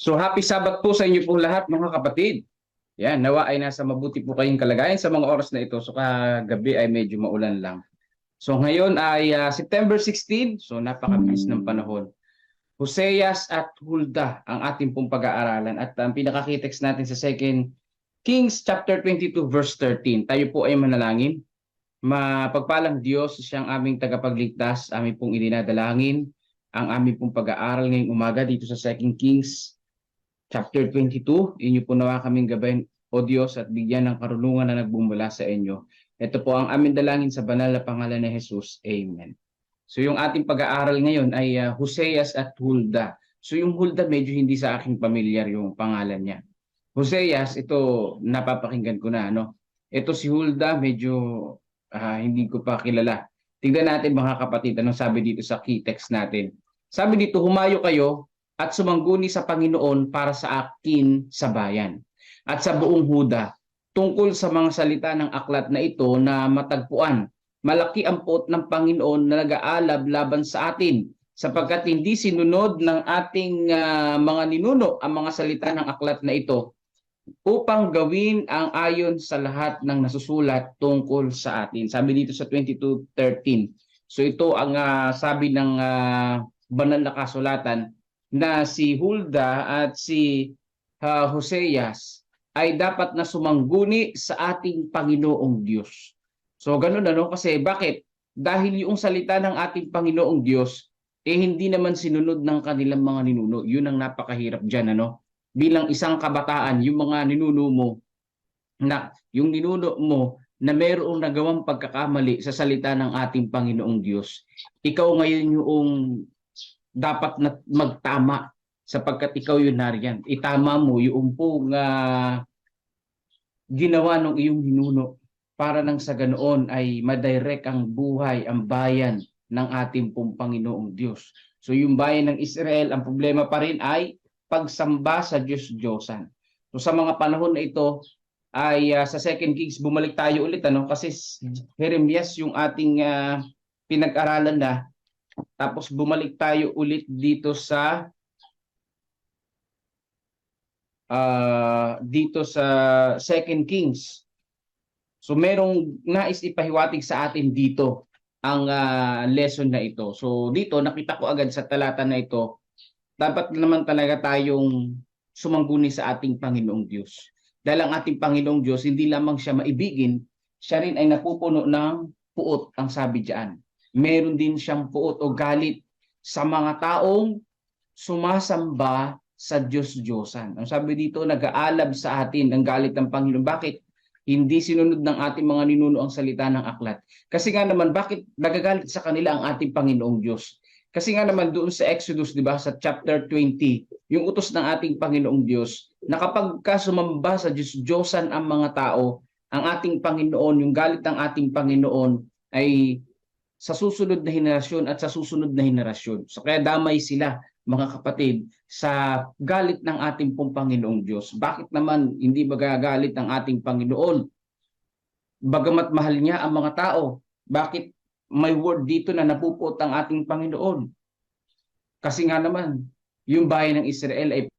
So happy Sabbath po sa inyo po lahat mga kapatid. Yan, nawa ay nasa mabuti po kayong kalagayan sa mga oras na ito. So kagabi ay medyo maulan lang. So ngayon ay September 16, so napakabilis ng panahon. Hoseas at Hulda ang ating pong pag-aaralan at ang pinaka-text natin sa 2 Kings chapter 22 verse 13. Tayo po ay manalangin. Mapagpalang Diyos, siyang aming tagapagligtas, aming pong ininadalangin ang aming pong pag-aaral ngayong umaga dito sa 2 Kings Chapter 22, inyo po nawa kaming gabayin, O Diyos, at bigyan ng karunungan na nagbumula sa inyo. Ito po ang aming dalangin sa banal na pangalan ni Jesus. Amen. So yung ating pag-aaral ngayon ay Hoseas at Hulda. So yung Hulda medyo hindi sa aking pamilyar yung pangalan niya. Hoseas, ito napapakinggan ko na. No? Ito si Hulda, medyo hindi ko pa kilala. Tingnan natin mga kapatid, anong sabi dito sa key text natin. Sabi dito, humayo kayo at sumangguni sa Panginoon para sa akin sa bayan at sa buong Huda tungkol sa mga salita ng aklat na ito na matagpuan. Malaki ang puot ng Panginoon na nag-aalab laban sa atin sapagkat hindi sinunod ng ating mga ninuno ang mga salita ng aklat na ito upang gawin ang ayon sa lahat ng nasusulat tungkol sa atin. Sabi dito sa 22:13. So ito ang sabi ng banal na kasulatan na si Hulda at si Hoseas ay dapat na sumangguni sa ating Panginoong Diyos. So ganun ano, kasi bakit? Dahil yung salita ng ating Panginoong Diyos hindi naman sinunod ng kanilang mga ninuno. Yun ang napakahirap diyan ano. Bilang isang kabataan, yung mga ninuno mo yung ninuno mo na mayroong nagawang pagkakamali sa salita ng ating Panginoong Diyos. Ikaw ngayon yung dapat na magtama sapagkat ikaw yun nariyan. Itama mo yung pong ginawa ng iyong ninuno para nang sa ganoon ay madirect ang buhay, ang bayan ng ating pong Panginoong Diyos. So yung bayan ng Israel, ang problema pa rin ay pagsamba sa Diyos-Diyosan. So sa mga panahon na ito ay sa 2 Kings bumalik tayo ulit ano kasi Jeremias yung ating pinag-aralan na. Tapos bumalik tayo ulit dito sa 2 Kings. So merong nais ipahiwatig sa atin dito ang lesson na ito. So dito nakita ko agad sa talata na ito, dapat naman talaga tayong sumangguni sa ating Panginoong Diyos. Dahil ang ating Panginoong Diyos, hindi lamang siya maibigin, siya rin ay napupuno ng puot, ang sabi diyan. Meron din siyang puot o galit sa mga taong sumasamba sa Diyos-Diyosan. Ang sabi dito, nag-aalab sa atin ang galit ng Panginoon. Bakit? Hindi sinunod ng ating mga ninuno ang salita ng aklat. Kasi nga naman, bakit nagagalit sa kanila ang ating Panginoong Diyos? Kasi nga naman doon sa Exodus, di ba, sa chapter 20, yung utos ng ating Panginoong Diyos, na kapag sumamba sa Diyos-Diyosan ang mga tao, ang ating Panginoon, yung galit ng ating Panginoon ay sa susunod na henerasyon at sa susunod na henerasyon. So kaya damay sila, mga kapatid, sa galit ng ating pong Panginoong Diyos. Bakit naman hindi magagalit ang ating Panginoon? Bagamat mahal niya ang mga tao, bakit may word dito na napupuot ang ating Panginoon? Kasi nga naman, yung bayan ng Israel ay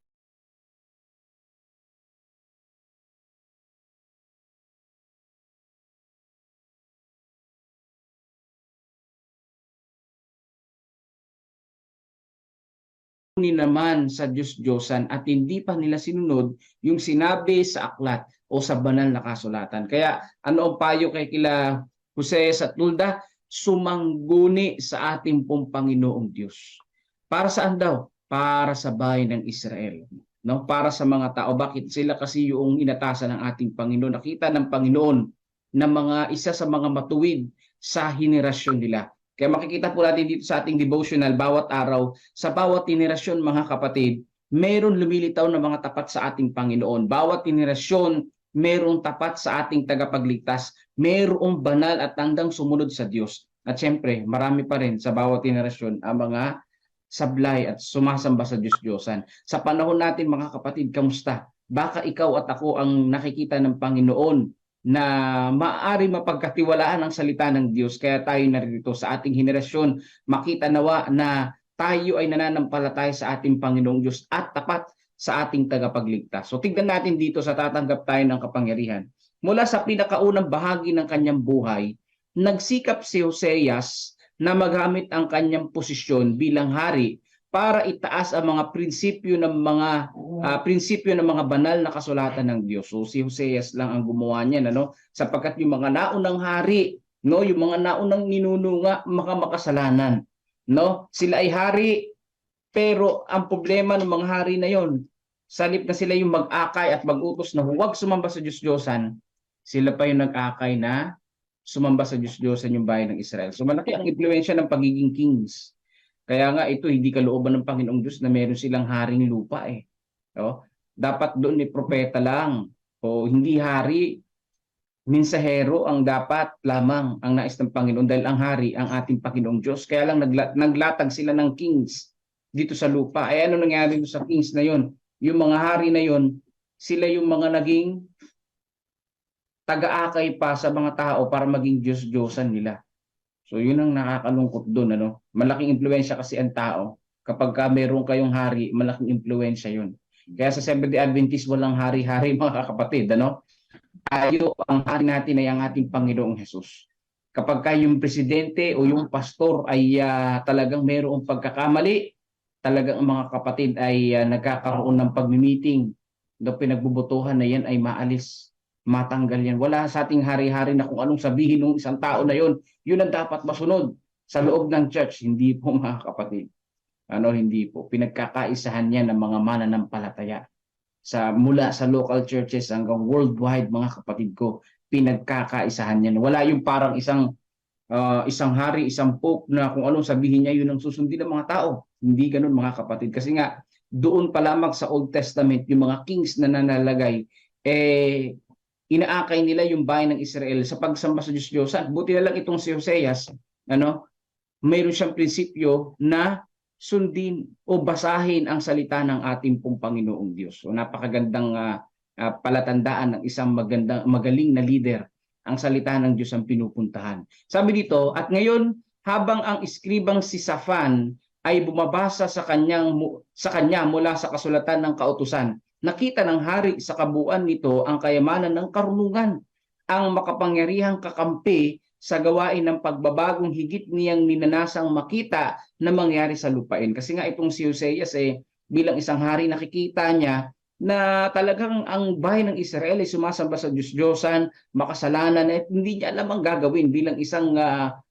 naman sa Diyos-Diyosan at hindi pa nila sinunod yung sinabi sa aklat o sa banal na kasulatan. Kaya ano ang payo kay kila Hoseas at Hulda? Sumangguni sa ating pong Panginoong Diyos. Para saan daw? Para sa bayan ng Israel. No? Para sa mga tao. Bakit? Sila kasi yung inatasan ng ating Panginoon. Nakita ng Panginoon na mga isa sa mga matuwid sa henerasyon nila. Kaya makikita po natin dito sa ating devotional bawat araw, sa bawat henerasyon mga kapatid, meron lumilitaw na mga tapat sa ating Panginoon. Bawat henerasyon, merong tapat sa ating tagapagligtas. Merong banal at tandang sumunod sa Diyos. At syempre, marami pa rin sa bawat henerasyon ang mga sablay at sumasamba sa Diyos-Diyosan. Sa panahon natin mga kapatid, kamusta? Baka ikaw at ako ang nakikita ng Panginoon na maaari mapagkatiwalaan ang salita ng Diyos. Kaya tayo narito sa ating henerasyon, makita nawa na tayo ay nananampalataya sa ating Panginoong Diyos at tapat sa ating tagapagligtas. So tignan natin dito sa tatanggap tayo ng kapangyarihan. Mula sa pinakaunang bahagi ng kanyang buhay, nagsikap si Hoseas na magamit ang kanyang posisyon bilang hari para itaas ang mga prinsipyo ng mga banal na kasulatan ng Diyos. So si Hoseas lang ang gumawa niyan, ano? Sapagkat yung mga naunang hari, no, yung mga naunang ninununga, makasalanan, no? Sila ay hari, pero ang problema ng mga hari na yon, sa halip na sila yung mag-akay at mag-utos na huwag sumamba sa Diyos-Diyosan, sila pa yung nag-akay na sumamba sa Diyos-Diyosan yung bayan ng Israel. So malaki ang impluwensya ng pagiging kings. Kaya nga ito, hindi kalooban ng Panginoong Diyos na meron silang haring lupa eh. No? Dapat doon ni propeta lang. O hindi hari, minsahero ang dapat lamang ang nais ng Panginoon dahil ang hari ang ating Panginoong Diyos. Kaya lang naglatag sila ng kings dito sa lupa. Ay ano nangyari sa kings na yon? Yung mga hari na yon, sila yung mga naging taga-akay pa sa mga tao para maging Diyos-Diyosan nila. So yun ang nakakalungkot doon, ano? Malaking impluwensya kasi ang tao. Kapag meron kayong hari, malaking impluwensya yun. Kaya sa Seventh-day Adventist walang hari-hari mga kapatid, ano? Tayo ang hari natin ay ang ating Panginoong Hesus. Kapag yung presidente o yung pastor ay talagang mayroong pagkakamali, talagang mga kapatid ay nagkakaroon ng pagmi-meeting. Do pinagbubutuhan na yan ay maalis, matanggal yan. Wala sa ating hari-hari na kung anong sabihin ng isang tao na yon, yun ang dapat masunod sa loob ng church. Hindi po mga kapatid. Hindi po. Pinagkakaisahan yan ng mga mananampalataya. Mula sa local churches hanggang worldwide mga kapatid ko, pinagkakaisahan yan. Wala yung parang isang hari, isang pope na kung anong sabihin niya yun ang susundin ng mga tao. Hindi ganun mga kapatid. Kasi nga, doon pa lamang sa Old Testament, yung mga kings na nanalagay, inaakay nila yung bayan ng Israel sa pagsamba sa Diyos-Diyosan. Buti na lang itong si Hoseas, mayroon siyang prinsipyo na sundin o basahin ang salita ng ating pong Panginoong Diyos. So napakagandang palatandaan ng isang magaling na leader. Ang salita ng Diyos ang pinupuntahan. Sabi dito, at ngayon habang ang iskribang si Safan ay bumabasa sa kanya mula sa kasulatan ng kautusan, nakita ng hari sa kabuuan nito ang kayamanan ng karunungan, ang makapangyarihang kakampi sa gawain ng pagbabagong higit niyang minanasang makita na mangyari sa lupain. Kasi nga itong si Hoseas bilang isang hari, nakikita niya na talagang ang bayan ng Israel ay sumasamba sa Diyos-Diyosan, makasalanan, at hindi niya alam ang gagawin bilang isang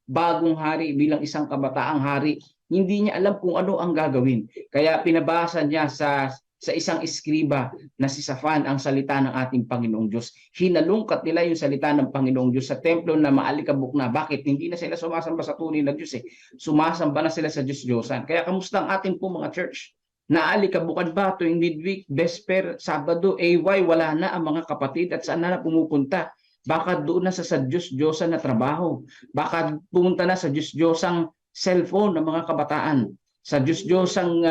bagong hari, bilang isang kabataang hari. Hindi niya alam kung ano ang gagawin. Kaya pinabasa niya sa isang iskriba na si Safan ang salita ng ating Panginoong Diyos. Hinalungkat nila yung salita ng Panginoong Diyos sa templo na maalikabok na. Bakit? Hindi na sila sumasamba sa tunay na Diyos Sumasamba na sila sa Diyos-Diyosan. Kaya kamusta ang ating po mga church? Naalikabukan ba tuwing midweek, Vesper, Sabado, AY, wala na ang mga kapatid at saan na pumupunta? Baka doon na sa Diyos-Diyosan na trabaho. Baka pumunta na sa Diyos-Diyosang cellphone ng mga kabataan. Sa Diyos-Diyosang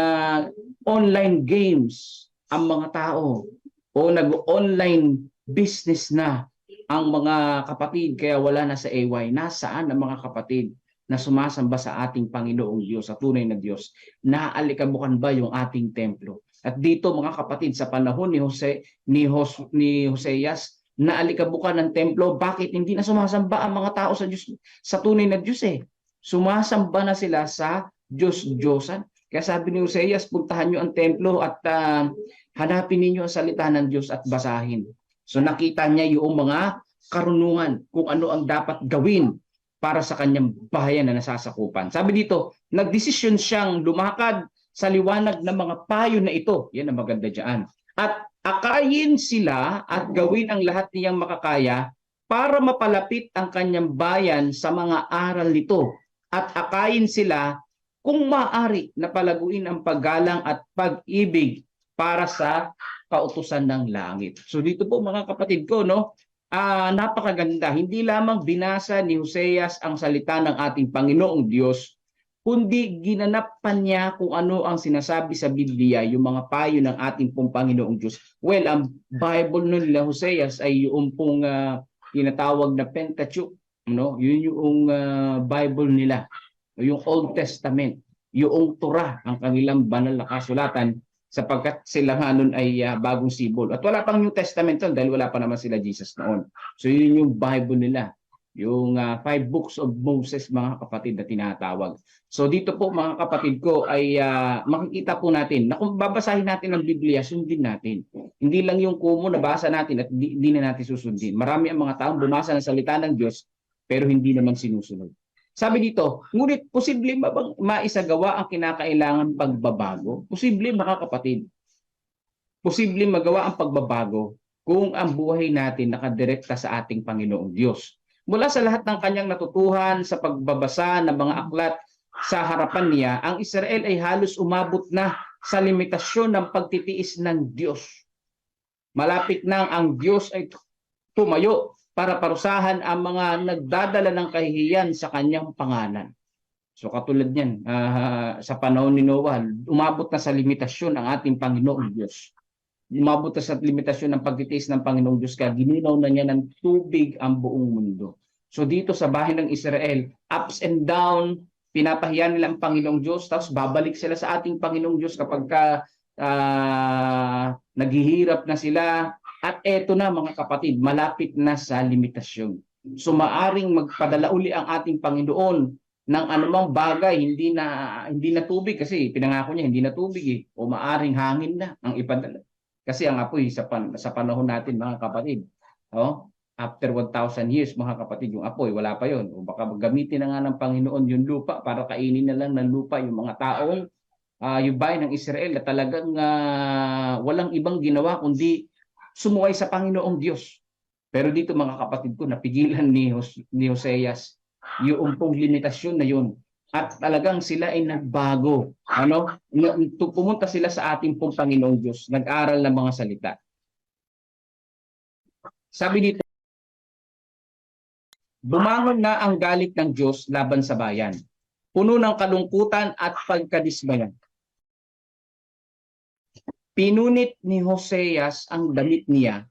online games ang mga tao. O nag-online business na ang mga kapatid, kaya wala na sa AY. Nasaan ang mga kapatid na sumasamba sa ating Panginoong Diyos, sa tunay na Diyos? Naaalikabukan ba yung ating templo? At dito mga kapatid, sa panahon ni Hoseas, naalikabukan ng templo. Bakit hindi na sumasamba ang mga tao sa Diyos, sa tunay na Diyos Sumasamba na sila sa Diyos-Diyosan. Kaya sabi ni Hoseas, puntahan nyo ang templo at hanapin ninyo ang salita ng Diyos at basahin. So nakita niya yung mga karunungan kung ano ang dapat gawin para sa kanyang bahayan na nasasakupan. Sabi dito, nagdesisyon siyang lumakad sa liwanag ng mga payo na ito. Yan ang maganda dyan. At akayin sila at gawin ang lahat niyang makakaya para mapalapit ang kanyang bayan sa mga aral nito. At akayin sila kung maaari na palaguin ang paggalang at pag-ibig para sa kautusan ng langit. So dito po mga kapatid ko, napakaganda. Hindi lamang binasa ni Hoseas ang salita ng ating Panginoong Diyos, kundi ginanap pa niya kung ano ang sinasabi sa Biblia, yung mga payo ng ating pong Panginoong Diyos. Well, ang Bible nila Hoseas ay yung pong tinatawag na Pentateuch. Yun yung Bible nila, yung Old Testament, yung Torah, ang kanilang banal na kasulatan. sapagkat sila nga nun ay bagong sibol. At wala pang New Testament nun dahil wala pa naman sila Jesus noon. So yun yung Bible nila. Yung five books of Moses, mga kapatid, na tinatawag. So dito po mga kapatid ko ay makikita po natin na kung babasahin natin ang Biblia, sundin natin. Hindi lang yung kumo nabasa natin at di na natin susundin. Marami ang mga taong bumasa ng salita ng Diyos pero hindi naman sinusunod. Sabi dito, ngunit posible ba bang maisagawa ang kinakailangan pagbabago? Posible mga kapatid. Posible magawa ang pagbabago kung ang buhay natin nakadirekta sa ating Panginoong Diyos. Mula sa lahat ng kanyang natutuhan sa pagbabasa ng mga aklat sa harapan niya, ang Israel ay halos umabot na sa limitasyon ng pagtitiis ng Diyos. Malapit na ang Diyos ay tumayo para parusahan ang mga nagdadala ng kahihiyan sa kanyang pangalan. So katulad niyan, sa panahon ni Noah, umabot na sa limitasyon ang ating Panginoong Diyos. Umabot na sa limitasyon ng pagtitiis ng Panginoong Diyos kaya gininaw na niya ng tubig ang buong mundo. So dito sa bahay ng Israel, ups and down, pinapahiya nila ang Panginoong Diyos, tapos babalik sila sa ating Panginoong Diyos kapag naghihirap na sila. At eto na mga kapatid, malapit na sa limitasyon. So maaring magpadala uli ang ating Panginoon ng anumang bagay, hindi na tubig kasi pinangako niya hindi na tubig o maaring hangin na ang ipadala. Kasi ang apoy sa panahon natin mga kapatid, after 1,000 years mga kapatid, yung apoy wala pa yon. O baka gamitin na nga ng Panginoon yung lupa para kainin na lang ng lupa yung mga taong yung bayan ng Israel na talagang walang ibang ginawa kundi sumuway sa Panginoong Diyos. Pero dito mga kapatid ko, napigilan ni Hoseas yung pong limitasyon na yun. At talagang sila ay nagbago. Pumunta sila sa ating pong Panginoong Diyos. Nag-aral ng mga salita. Sabi dito, bumangon na ang galit ng Diyos laban sa bayan. Puno ng kalungkutan at pagkadismayan. Pinunit ni Hoseas ang damit niya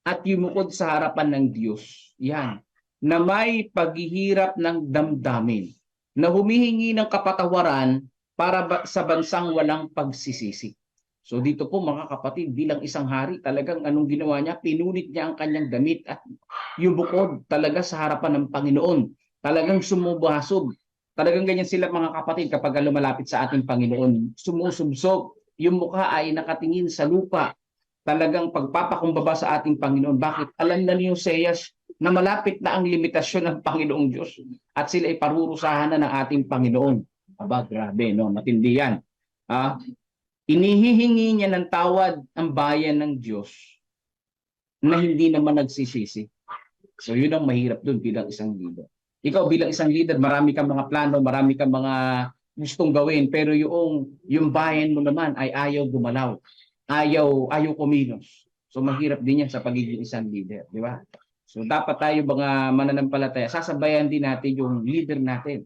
at yumukod sa harapan ng Diyos. Yan. Na may paghihirap ng damdamin, na humihingi ng kapatawaran para sa bansang walang pagsisisi. So dito po mga kapatid, bilang isang hari, talagang anong ginawa niya? Pinunit niya ang kanyang damit at yumukod talaga sa harapan ng Panginoon. Talagang sumubasog. Talagang ganyan sila mga kapatid kapag lumalapit sa ating Panginoon. Sumusubsog. Yung mukha ay nakatingin sa lupa. Talagang pagpapakumbaba sa ating Panginoon. Bakit? Alam na ni Hoseas na malapit na ang limitasyon ng Panginoong Diyos at sila ay parurusahan na ng ating Panginoon. Aba, grabe, no? Matindi yan. Inihihingi niya ng tawad ang bayan ng Diyos na hindi naman nagsisisi. So yun ang mahirap dun bilang isang leader. Ikaw bilang isang leader, marami kang mga plano, marami kang mga gustong gawin, pero yung bayan mo naman ay ayaw gumalaw. Ayaw kumilos. So mahirap din yan sa pagiging isang leader, di ba? So dapat tayo mga mananampalataya, sasabayan din natin yung leader natin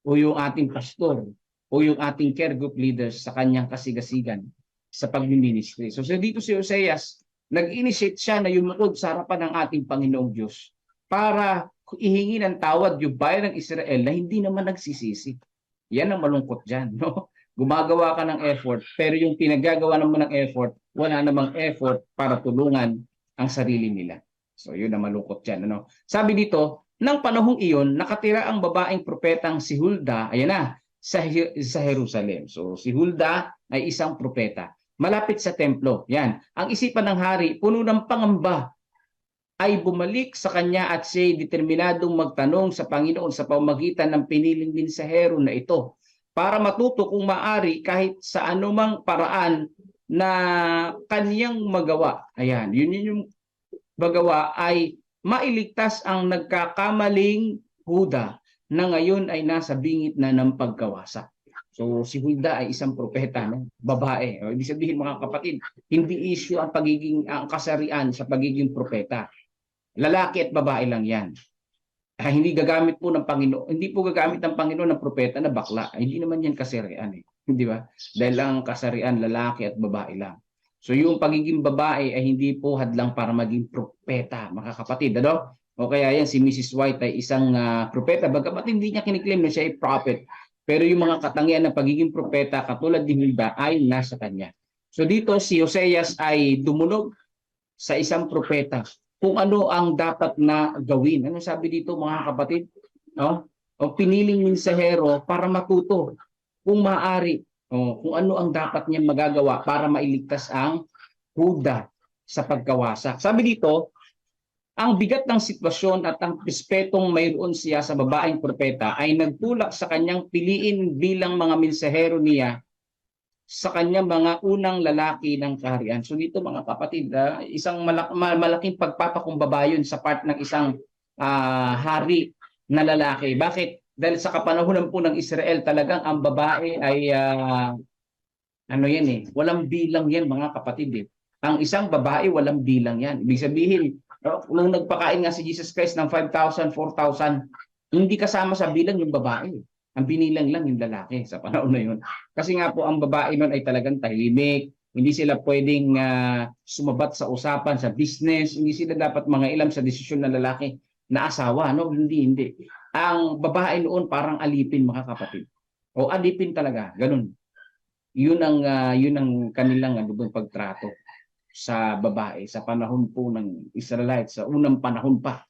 o yung ating pastor o yung ating care group leaders sa kanyang kasigasigan sa pagmiministry. So dito si Hoseas, nag-initiate siya na yumukod sa harapan ng ating Panginoong Diyos para ihingi ng tawad yung bayan ng Israel na hindi naman nagsisisi. Yan ang malungkot dyan, no? Gumagawa ka ng effort, pero yung pinagagawa naman ng effort, wala namang effort para tulungan ang sarili nila. So yun ang malungkot dyan. Sabi dito, nang panahong iyon, nakatira ang babaeng propetang si Hulda, ayan na, sa Jerusalem. So si Hulda ay isang propeta. Malapit sa templo. Yan. Ang isipan ng hari, puno ng pangamba, ay bumalik sa kanya at siya'y determinadong magtanong sa Panginoon sa pamamagitan ng piniling mensahero na ito para matuto kung maari kahit sa anumang paraan na kaniyang magawa. Ayan, yun yung magawa ay mailigtas ang nagkakamaling Huda na ngayon ay nasa bingit na ng pagkawasa. So si Hulda ay isang propeta, no? Babae. O, ibig sabihin mga kapatid, hindi issue ang kasarian sa pagiging propeta. Lalaki at babae lang yan. Hindi gagamit po ng Panginoon, hindi po gagamit ng Panginoon ng propeta na bakla. Hindi naman yan kasarian eh. Di ba? Dahil ang kasarian lalaki at babae lang. So yung pagiging babae ay hindi po hadlang para maging propeta, mga kapatid. Ano? O kaya yan, si Mrs. White ay isang propeta. Bagamat hindi niya kiniklaim na siya ay prophet. Pero yung mga katangian ng pagiging propeta katulad ni Hulda ay nasa kanya. So dito si Hoseas ay dumunog sa isang propeta kung ano ang dapat na gawin. Ano sabi dito mga kapatid? No? O piniling mensahero para matuto kung maaari kung ano ang dapat niya magagawa para mailigtas ang Huda sa pagkawasak. Sabi dito, ang bigat ng sitwasyon at ang respetong mayroon siya sa babaeng propeta ay nagtulak sa kanyang piliin bilang mga mensahero niya sa kanyang mga unang lalaki ng kaharian. So dito mga kapatid, isang malaking pagpapakumbaba yun sa part ng isang hari na lalaki. Bakit? Dahil sa kapanahunan po ng Israel, talagang ang babae ay ano yan walang bilang yan mga kapatid Ang isang babae walang bilang yan. Ibig sabihin, nung nagpakain nga si Jesus Christ ng 5,000, 4,000, hindi kasama sa bilang yung babae. Ang binilang lang yung lalaki sa panahon na yun. Kasi nga po ang babae nun ay talagang tahimik. Hindi sila pwedeng sumabat sa usapan, sa business. Hindi sila dapat mga ilam sa desisyon ng lalaki na asawa. No? Hindi. Ang babae noon parang alipin mga kapatid. O alipin talaga, ganun. Yun ang kanilang pagtrato sa babae sa panahon po ng Israelites, sa unang panahon pa.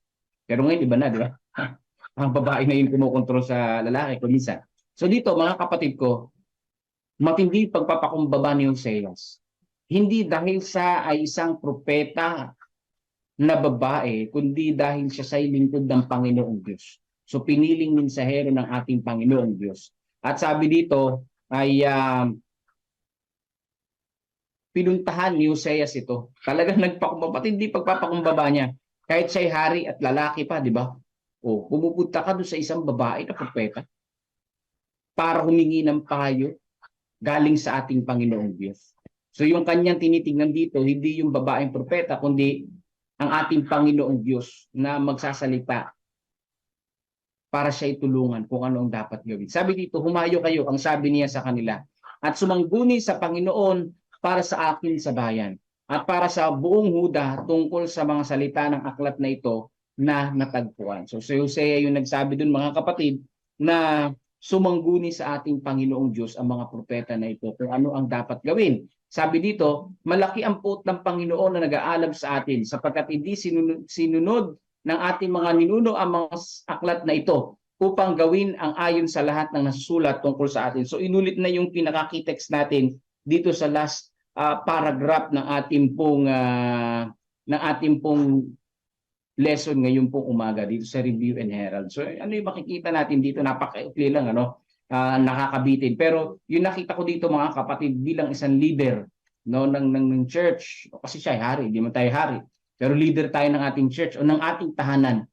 Pero ngayon iba na, di ba? Ang babae na yung kumukontrol sa lalaki minsan. So dito mga kapatid ko, matindi pagpapakumbaba ni Hoseas. Hindi dahil sa ay isang propeta na babae, kundi dahil siya sa lingkod ng Panginoong Diyos. So piniling mensahero ng ating Panginoong Diyos. At sabi dito ay pinuntahan ni Hoseas ito. Talagang nagpakumbaba, hindi pagpapakumbaba niya. Kahit siya'y hari at lalaki pa, di ba? O, pumupunta ka doon sa isang babae na propeta para humingi ng payo galing sa ating Panginoong Diyos. So yung kanyang tinitingnan dito, hindi yung babaeng propeta, kundi ang ating Panginoong Diyos na magsasalita para siya itulungan kung ano ang dapat gawin. Sabi dito, humayo kayo, ang sabi niya sa kanila, at sumangguni sa Panginoon para sa akin sa bayan, at para sa buong Huda tungkol sa mga salita ng aklat na ito na natagpuan. So si Hosea yung nagsabi dun mga kapatid na sumangguni sa ating Panginoong Diyos ang mga propeta na ito kung ano ang dapat gawin. Sabi dito, malaki ang puot ng Panginoon na nag-aalab sa atin sapagkat hindi sinunod ng ating mga ninuno ang mga aklat na ito upang gawin ang ayon sa lahat ng nasusulat tungkol sa atin. So inulit na yung pinaka-key-text natin dito sa last paragraph ng ating pong lesson ngayon pong umaga dito sa Review and Herald. So ano yung makikita natin dito, napaka-ikli lang nakakabitin. Pero yung nakita ko dito mga kapatid bilang isang leader ng church, kasi siya ay hari, hindi man tayo hari. Pero leader tayo ng ating church o ng ating tahanan.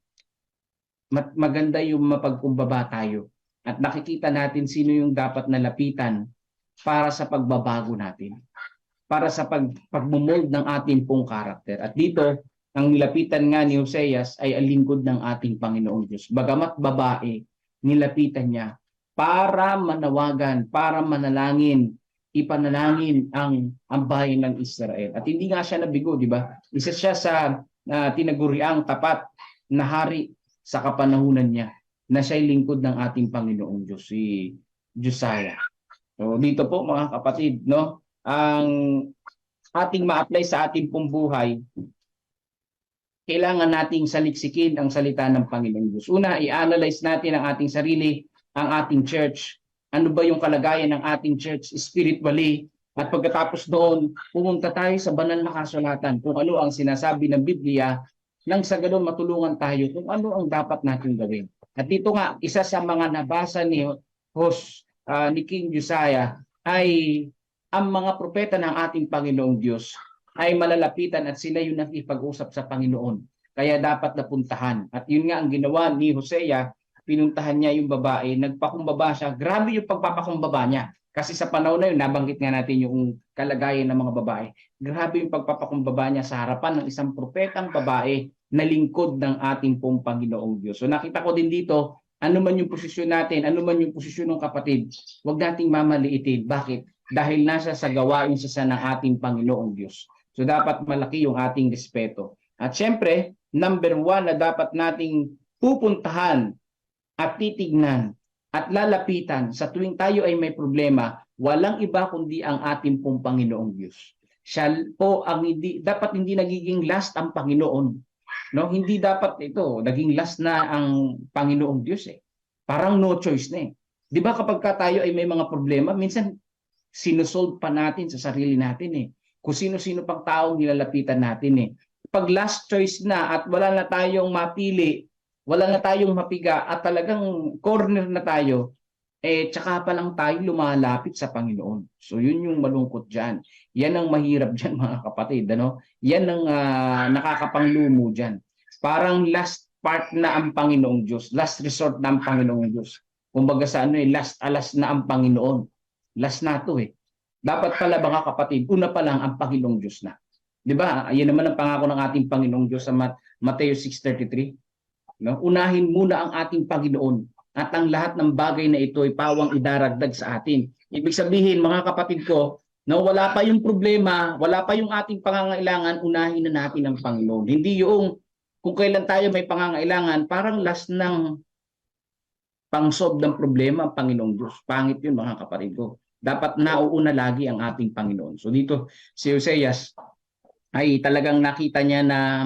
Maganda yung mapagkumbaba tayo. At nakikita natin sino yung dapat nalapitan para sa pagbabago natin. Para sa pagmumold ng ating pong karakter. At dito, ang nilapitan nga ni Hoseas ay ang lingkod ng ating Panginoong Diyos. Bagamat babae, nilapitan niya para manawagan, para manalangin, ipanalangin ang bayan ng Israel. At hindi nga siya nabigo, di ba? Isa siya sa tinaguriang tapat na hari sa kapanahunan niya na siya'y lingkod ng ating Panginoong Diyos, si Josiah. So dito po mga kapatid, ang ating ma-apply sa ating pong buhay, kailangan nating saliksikin ang salita ng Panginoong Diyos. Una, i-analyze natin ang ating sarili, ang ating church. Ano ba yung kalagayan ng ating church spiritually? At pagkatapos doon, pumunta tayo sa banal na kasulatan kung ano ang sinasabi ng Biblia nang sa ganun matulungan tayo kung ano ang dapat natin gawin. At dito nga, isa sa mga nabasa ni King Josiah ay ang mga propeta ng ating Panginoong Diyos ay malalapitan at sila yung nakipag-usap sa Panginoon. Kaya dapat napuntahan. At yun nga ang ginawa ni Hosea, pinuntahan niya yung babae, nagpakumbaba siya. Grabe yung pagpapakumbaba niya. Kasi sa panahon na yun, nabanggit nga natin yung kalagayan ng mga babae. Grabe yung pagpapakumbaba niya sa harapan ng isang propetang babae na lingkod ng ating pong Panginoong Diyos. So nakita ko din dito, ano man yung posisyon natin, ano man yung posisyon ng kapatid, huwag nating mamaliitin. Bakit? Dahil nasa sa gawain siya ng ating Panginoong Diyos. So dapat malaki yung ating respeto. At syempre, number one na dapat nating pupuntahan at titignan at lalapitan sa tuwing tayo ay may problema, walang iba kundi ang ating pong Panginoong Diyos. Siya po ang hindi nagiging last ang Panginoon. No, hindi dapat ito naging last na ang Panginoong Diyos eh. Parang no choice na eh. 'Di ba kapag tayo ay may mga problema, minsan sinusolve pa natin sa sarili natin eh. Kung sino-sino pang taong nilalapitan natin eh. Pag last choice na at wala na tayong mapili, wala na tayong mapiga at talagang corner na tayo, tsaka pa lang tayo lumalapit sa Panginoon. So yun yung malungkot dyan. Yan ang mahirap dyan mga kapatid. Ano? Yan ang nakakapanglumo dyan. Parang last part na ang Panginoong Diyos. Last resort na ang Panginoong Diyos. Kumbaga sa last alas na ang Panginoon. Last na to eh. Dapat pala mga kapatid, una pa lang ang Panginoong Diyos na. Di ba? Yan naman ang pangako ng ating Panginoong Diyos sa Mateo 6:33. No? Unahin muna ang ating Panginoon at ang lahat ng bagay na ito ay pawang idaragdag sa atin. Ibig sabihin mga kapatid ko, no, wala pa yung problema, wala pa yung ating pangangailangan, unahin na natin ang Panginoon. Hindi yung kung kailan tayo may pangangailangan, parang last ng pang-solve ng problema ang Panginoong Diyos. Pangit yun mga kapatid ko. Dapat nauuna lagi ang ating Panginoon. So dito si Oseas ay talagang nakita niya na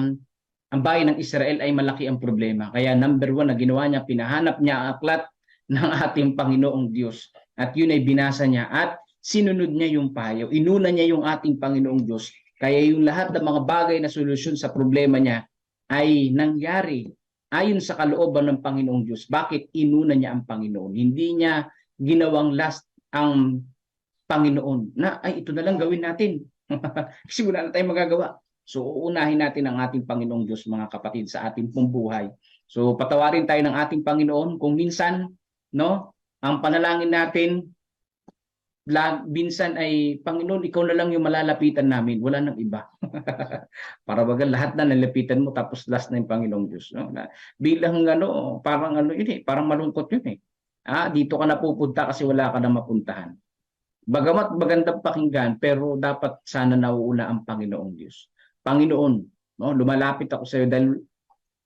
ang bayan ng Israel ay malaki ang problema. Kaya number 1 na ginawa niya, pinahanap niya ang aklat ng ating Panginoong Diyos. At yun ay binasa niya at sinunod niya yung payo. Inuna niya yung ating Panginoong Diyos. Kaya yung lahat ng mga bagay na solusyon sa problema niya ay nangyari ayon sa kalooban ng Panginoong Diyos. Bakit inuna niya ang Panginoon? Hindi niya ginawang last ang Panginoon na ay ito na lang gawin natin. Kasi wala na tayong magagawa. So uunahin natin ang ating Panginoong Diyos mga kapatid sa ating pong buhay. So patawarin tayo ng ating Panginoon kung minsan no, ang panalangin natin minsan ay Panginoon ikaw na lang yung malalapitan namin, wala nang iba. Para baga lahat na nalapitan mo tapos last na yung Panginoong Diyos, no? Bilang parang yun eh, parang malungkot yun eh. Dito ka na pupunta kasi wala ka na mapuntahan. Bagamat magandang pakinggan, pero dapat sana nauuna ang Panginoong Diyos. Panginoon, no, lumalapit ako sa iyo dahil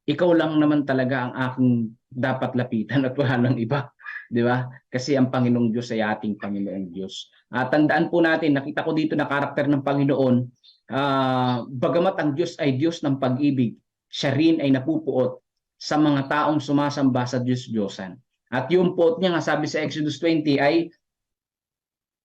ikaw lang naman talaga ang aking dapat lapitan at wala nang iba. Di ba? Kasi ang Panginoong Diyos ay ating Panginoong Diyos. Tandaan po natin, nakita ko dito na karakter ng Panginoon, bagamat ang Diyos ay Diyos ng pag-ibig, siya rin ay napupuot sa mga taong sumasamba sa Diyos-Diyosan. At yung puot niya nga sabi sa Exodus 20 ay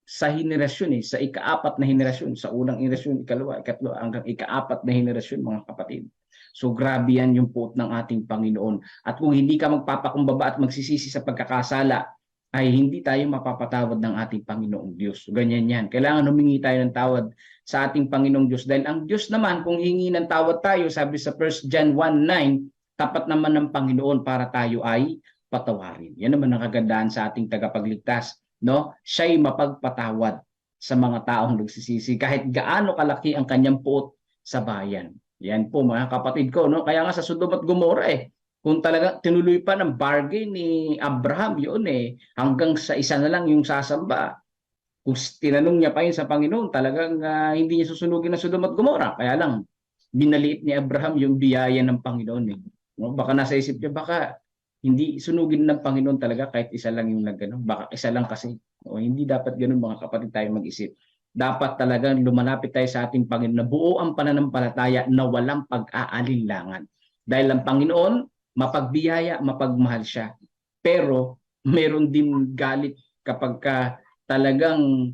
sa henerasyon sa ika-4 na henerasyon, sa unang henerasyon, ikalawa, ikatlo, hanggang ika-4 na henerasyon mga kapatid. So grabe yan yung puot ng ating Panginoon. At kung hindi ka magpapakumbaba at magsisisi sa pagkakasala, ay hindi tayo mapapatawad ng ating Panginoong Diyos. So, ganyan yan. Kailangan humingi tayo ng tawad sa ating Panginoong Diyos. Dahil ang Diyos naman, kung hingi ng tawad tayo, sabi sa 1 John 1:9, tapat naman ng Panginoon para tayo ay patawarin. Yan naman ang kagandahan sa ating tagapagligtas. No? Siya'y mapagpatawad sa mga taong nagsisisi kahit gaano kalaki ang kanyang puot sa bayan. Yan po mga kapatid ko, no? Kaya nga sa Sodom at Gomora kung talaga tinuloy pa ng bargain ni Abraham yun hanggang sa isa na lang yung sasamba. Kung tinanong niya pa yun sa Panginoon, talagang hindi niya susunugin ng Sodom at Gomora. Kaya lang binaliit ni Abraham yung biyaya ng Panginoon No? Baka nasa isip niya, baka hindi sunugin ng Panginoon talaga kahit isa lang yung baka isa lang kasi. Hindi dapat ganun mga kapatid tayo mag-isip. Dapat talagang lumalapit tayo sa ating Panginoon na buo ang pananampalataya na walang pag-aalinlangan. Dahil ang Panginoon, mapagbiyaya, mapagmahal siya. Pero meron din galit kapag talagang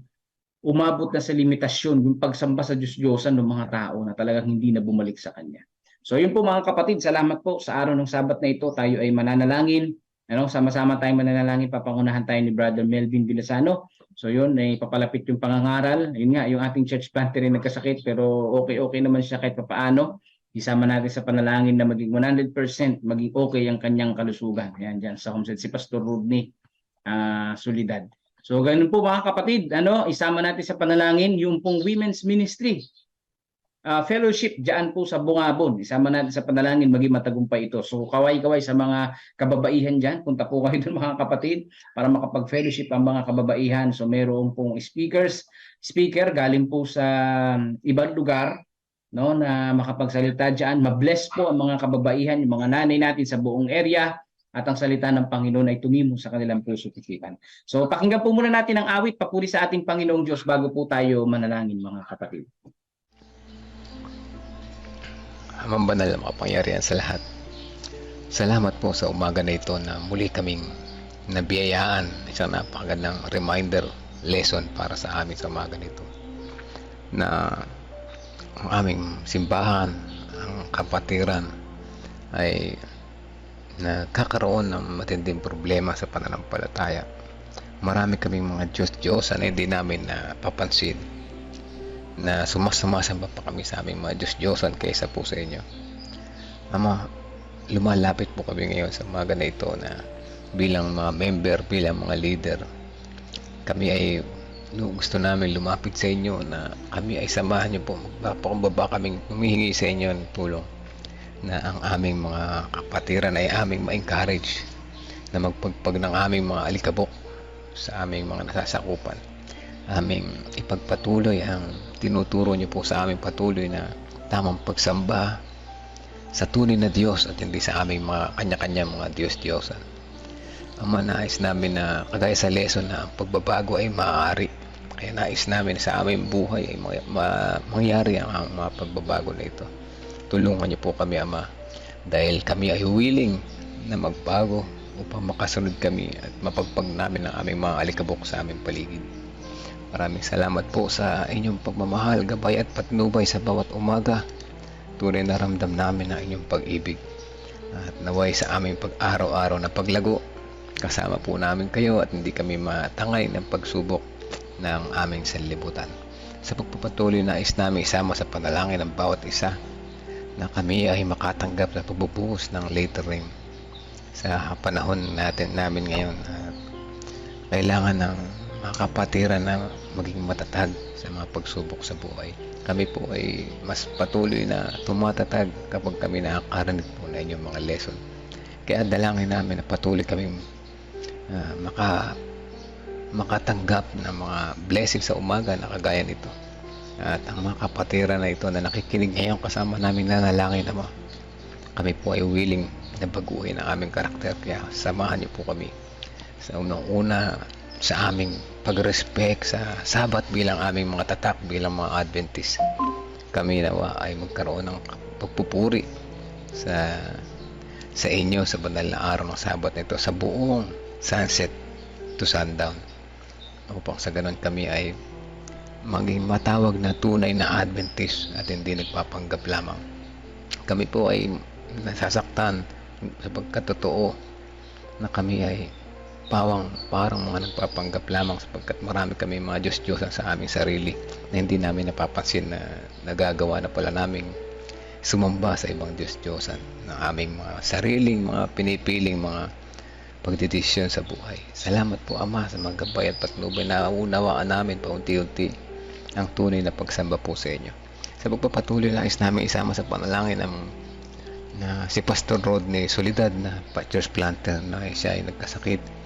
umabot na sa limitasyon yung pagsamba sa Diyos-Diyosan ng mga tao na talagang hindi na bumalik sa Kanya. So yun po mga kapatid, salamat po sa araw ng Sabat na ito. Tayo ay mananalangin. Sama-sama tayong mananalangin, papangunahan tayo ni Brother Melvin Villasano. So yun, papalapit yung pangangaral. Yun nga, yung ating church planter rin nagkasakit pero okay naman siya kahit papaano. Isama natin sa panalangin na maging 100% maging okay ang kanyang kalusugan. Yan dyan sa homestead si Pastor Rodney Solidad. So ganun po mga kapatid, isama natin sa panalangin yung pong women's ministry. Fellowship diyan po sa Bungabon. Isama natin sa panalangin maging matagumpay ito. So kaway-kaway sa mga kababaihan diyan. Punta po kayo doon mga kapatid para makapag-fellowship ang mga kababaihan. So meron pong speaker galing po sa ibang lugar na makapagsalita diyan. Ma-bless po ang mga kababaihan, yung mga nanay natin sa buong area at ang salita ng Panginoon ay tumimo sa kanilang puso at isipan. So pakinggan po muna natin ang awit papuri sa ating Panginoong Diyos bago po tayo manalangin, mga kapatid. Amang banal na makapangyarihan sa lahat. Salamat po sa umaga na ito na muli kaming nabiyayaan. Isang napakagandang reminder lesson para sa amin sa umaga nito. Na ang aming simbahan, ang kapatiran ay nagkakaroon ng matinding problema sa pananampalataya. Marami kaming mga Diyos-Diyosan na hindi namin napapansin, na sumasamba pa kami sa aming mga Diyos-Diyosan kaysa po sa inyo. Ama, lumalapit po kami ngayon sa umaga na ito na bilang mga member, bilang mga leader, kami ay gusto namin lumapit sa inyo na kami ay samahan niyo po. Magpapakumbaba kaming humihingi sa inyo ng tulong na ang aming mga kapatiran ay aming ma-encourage na magpagpag ng aming mga alikabok sa aming mga nasasakupan. Aming ipagpatuloy ang tinuturo niyo po sa aming patuloy na tamang pagsamba sa tunay na Diyos at hindi sa aming mga kanya-kanya mga Diyos-Diyosan. Ang nais namin na kagaya sa lesson na ang pagbabago ay maaari. Kaya nais namin sa aming buhay ay mangyari ang mga pagbabago na ito. Tulungan niyo po kami, Ama, dahil kami ay willing na magbago upang makasunod kami at mapagpag namin ang aming mga alikabok sa aming paligid. Maraming salamat po sa inyong pagmamahal, gabay at patnubay sa bawat umaga. Tunay na ramdam namin ang inyong pag-ibig. At naway sa aming pag-araw-araw na paglago, kasama po namin kayo at hindi kami matangay ng pagsubok ng aming sanlibutan. Sa pagpapatuloy nais namin isama sa panalangin ng bawat isa na kami ay makatanggap sa pagbubuhos ng later rain sa panahon namin ngayon. At kailangan ng mga kapatiran na maging matatag sa mga pagsubok sa buhay. Kami po ay mas patuloy na tumatatag kapag kami nakakarinig po na inyong mga lesson. Kaya dalangin namin na patuloy kaming makatanggap ng mga blessing sa umaga na kagaya nito. At ang mga kapatiran na ito na nakikinig ngayon kasama namin nanalangin, Ama, kami po ay willing na baguhin ang aming karakter. Kaya samahan niyo po kami sa unang-una sa aming pag-respect sa Sabat bilang aming mga tatak bilang mga Adventist. Kami nawa ay magkaroon ng pagpupuri sa inyo sa banal na araw ng Sabat nito sa buong sunset to sundown, upang sa ganun kami ay maging matawag na tunay na Adventist at hindi nagpapanggap lamang. Kami po ay nasasaktan sa pagkatotoo na kami ay parang mga nagpapanggap lamang, sapagkat marami kami mga Diyos-Diyosan sa aming sarili na hindi namin napapansin na nagagawa na pala naming sumamba sa ibang Diyos-Diyosan ng aming mga sariling, mga pinipiling mga pagdedesisyon sa buhay. Salamat po, Ama, sa mga gabay at patnubay na unawaan namin paunti-unti ang tunay na pagsamba po sa inyo. Sa pagpapatuloy nais namin isama sa panalangin na si Pastor Rodney Solidad na church planter na siya ay nagkasakit.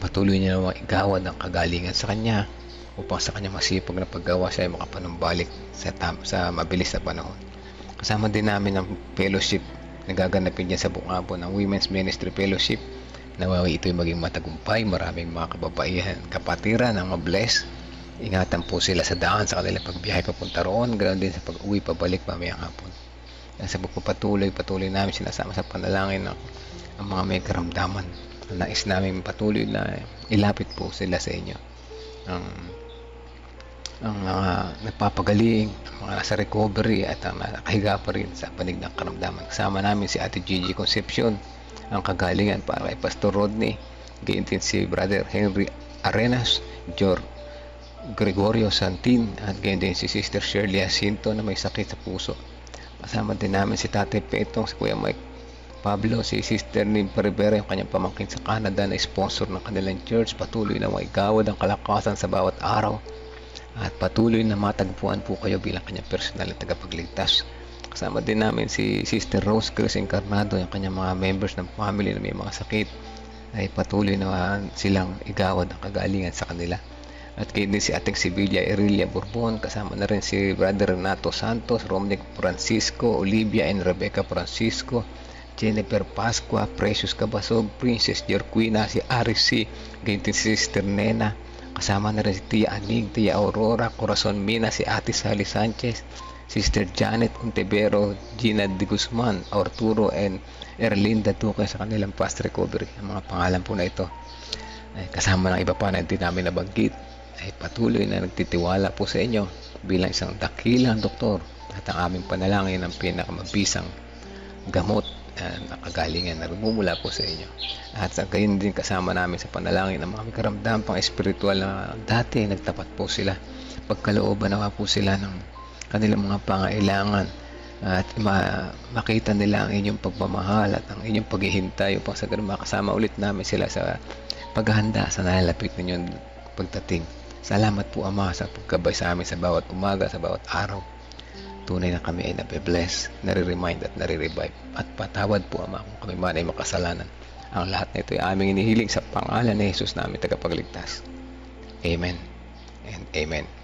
Patuloy niya na igawad ang kagalingan sa kanya upang sa kanya masipag na paggawa siya ay makapanumbalik sa mabilis na panahon. Kasama din namin ang fellowship na gaganapin niya sa Bungabo ng Women's Ministry Fellowship. Nawawi ito'y maging matagumpay. Maraming mga kababaihan, kapatiran ang mabless. Ingatan po sila sa daan sa kanilang pagbiyahe papunta roon, ganoon din sa pag-uwi pabalik mamayang hapon. Sa pagpapatuloy namin sinasama sa panalangin ang mga may karamdaman. Nais namin patuloy na ilapit po sila sa inyo. Ang mga nagpapagaling, ang mga nasa recovery at ang nakahiga pa rin sa panig ng karamdaman. Kasama namin si Ate Gigi Concepcion, ang kagalingan para kay Pastor Rodney, gayon din si Brother Henry Arenas, Gregorio Santin, at gayon din si Sister Shirley Jacinto na may sakit sa puso. Kasama din namin si Tate Petong, si Kuya Mike Pablo, si Sister Nimpa Rivera, yung kanyang pamangkin sa Canada na sponsor ng kanilang church. Patuloy na maigawad ang kalakasan sa bawat araw at patuloy na matagpuan po kayo bilang kanyang personal na tagapagligtas. Kasama din namin si Sister Rose Cruz Encarnado, yung kanyang mga members ng family na may mga sakit, ay patuloy na silang igawad ang kagalingan sa kanila. At kayo din si Ating Sevilla Erilia Bourbon, kasama na rin si Brother Renato Santos, Romnick Francisco, Olivia and Rebecca Francisco, Jennifer Pascua, Precious Cabasog, Princess Jerquina, si Aris C, ganyan din si Sister Nena, kasama na rin si Tia Aning, Tia Aurora, Corazon Mina, si Ate Sally Sanchez, Sister Janet Untevero, Gina De Guzman, Arturo, and Erlinda Duque sa kanilang past recovery. Ang mga pangalan po na ito ay kasama ng iba pa na hindi namin nabanggit, ay patuloy na nagtitiwala po sa inyo bilang isang dakilang doktor at ang aming panalangin ang pinakamabisang gamot na kagalingan na rumumula po sa inyo. At sa gayon din kasama namin sa panalangin ang mga may karamdaman pang espiritual na dati nagtapat po sila. Pagkalooban nawa po sila ng kanilang mga pangailangan at makita nila ang inyong pagmamahal at ang inyong paghihintay upang sa ganun makasama ulit namin sila sa paghahanda sa nalalapit ninyong pagdating. Salamat po Ama sa paggabay sa amin sa bawat umaga, sa bawat araw. Tunay na kami ay nabe-bless, nare-remind at nare-revive. At patawad po Ama kung kami man ay makasalanan. Ang lahat na ito ay aming inihiling sa pangalan ni Jesus namin tagapagligtas. Amen and Amen.